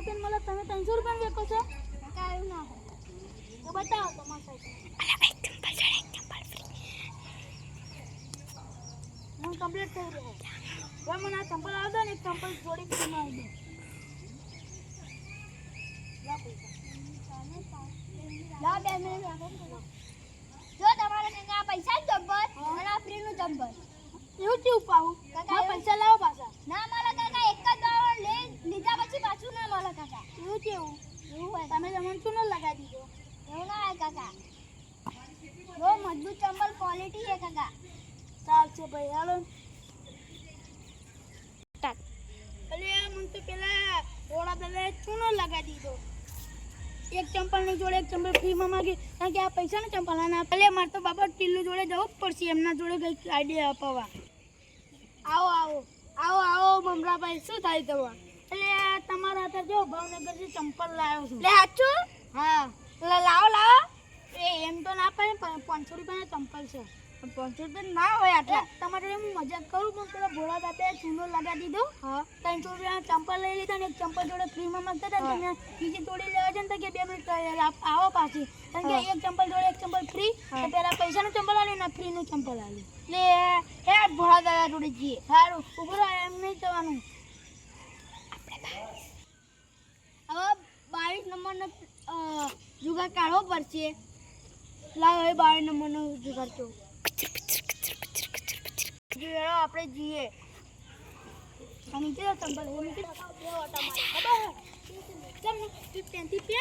રૂપિયા મળે તમે 300 રૂપિયા વેચો છો કાયું ના તો બતાવો તમારા સાઈડ અલા એક ચંપલ ફ્રી હું કમ્પ્લીટ થઈ રહ્યો હવે મને આ ચંપલ આવ દો ને એક ચંપલ જોડી ફ્રીમાં આવી દો લા 2 મિનિટ રાખો જો તમારે કે આ પૈસા જ ચંપલ અને આ ફ્રી નું ચંપલ એવું કેવું પાવું કાકા પૈસા લાવો પાછા ના મળે કાકા એક જ દાડો લીધા પછી પાછું ના મળે કાકા એવું કેવું એવું હોય તમે તમને શું ન લગાવી દીધો એવું ના હોય કાકા બહુ મજબૂત ચંપલ ક્વોલિટી છે કાકા ચાલશે ભાઈ હાલો અરે મને તો પેલા ઓળા દાદાએ શું ન લગાવી દીધો એક ચંપલ ની જોડે એક ચંપલ ફ્રીમાં માંગી કારણ કે આ પૈસા ને ચંપલ ના ભલે મારે તો બાબા ટીલ્લુ જોડે જવું જ પડશે એમના જોડે કંઈક આઈડિયા અપાવવા આવો આવો આવો આવો મમરાભાઈ શું થાય તમારે એટલે તમારા હાથે જો ભાવનગરથી ચંપલ લાવ્યો છું લે હાચું હા લાવો લાવો એ એમ તો ના પાડે પણ 500 રૂપિયાના ચંપલ છે 500 રૂપિયા ના હોય આટલા તમારે હું મજાક કરું પણ પેલા ભોળા દાદાએ ચૂનો લગાવી દીધો હા 300 રૂપિયાના ચંપલ લઈ લીધા ને એક ચંપલ જોડે ફ્રીમાં માંગતા હતા તમે બીજી તોડી લેવા છે ને તો કે 2 મિનિટ આવો પાછી કારણ કે એક ચંપલ જોડે એક ચંપલ ફ્રી તો પેલા પૈસાનું ચંપલ આલ્યું ને ફ્રીનું ચંપલ આલ્યું લે હે ભોળા દાદા જોડે જઈએ સારું ઉભો રહો એમ નહીં જવાનું હવે 22 નંબરનો જુગાર કાઢવો પડશે લાવો એ 22 નંબરનો જુગાર તો જો આપણે જઈએ અને કે ચંપલ એ નીચે ચમ તું પેન્ટી પે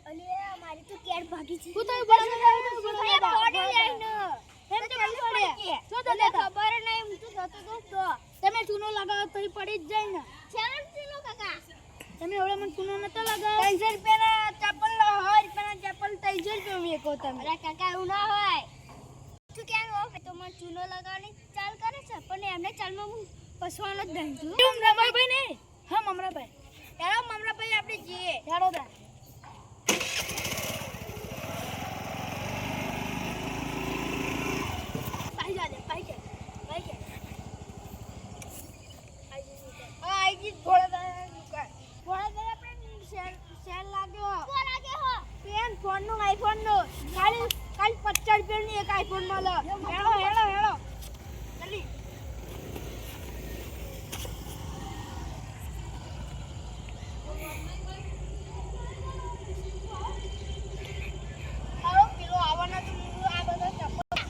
અલે મારી તો કેટ ભાગી છે હું તો બસ બોડી લઈને એમ તો પડે જો તો ખબર નહીં હું તો જતો તો તમે ચૂનો લગાવો તો પડી જ જાય ને ચાલો ચીનો કાકા તમે હવે મને ચૂનો નતો લગાવો 300 રૂપિયાના ચપ્પલ 100 રૂપિયાના ચપ્પલ 300 રૂપિયા વેકો તમે અરે કાકા એવું ના હોય તું કેમ હો તો મને ચૂનો લગાવવાની ચાલ કરે છે પણ એમને ચાલમાં હું પસવાનો જ નહીં છું મમરાભાઈ ને હા મમરાભાઈ હેલો મમરાભાઈ આપણે જઈએ હેડો દા આઈજી થોડા દાડા દુકાન થોડા દાડા આપણે સેલ લાગ્યો કો લાગ્યો હો પેન ફોન નો આઈફોન નો ખાલી 50 રૂપિયાની એક આઈફોન મળે હેડો હેડો હેડો જલ્દી હાલો પેલો આવવાના તો આ બધા ચપ્પલ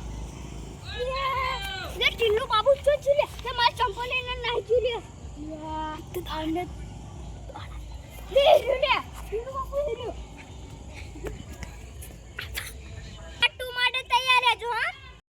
લે ટીલ્લુ બાબુ શું છે લે તે મારા ચંપલ લઈને નાહી ગયો લે યાર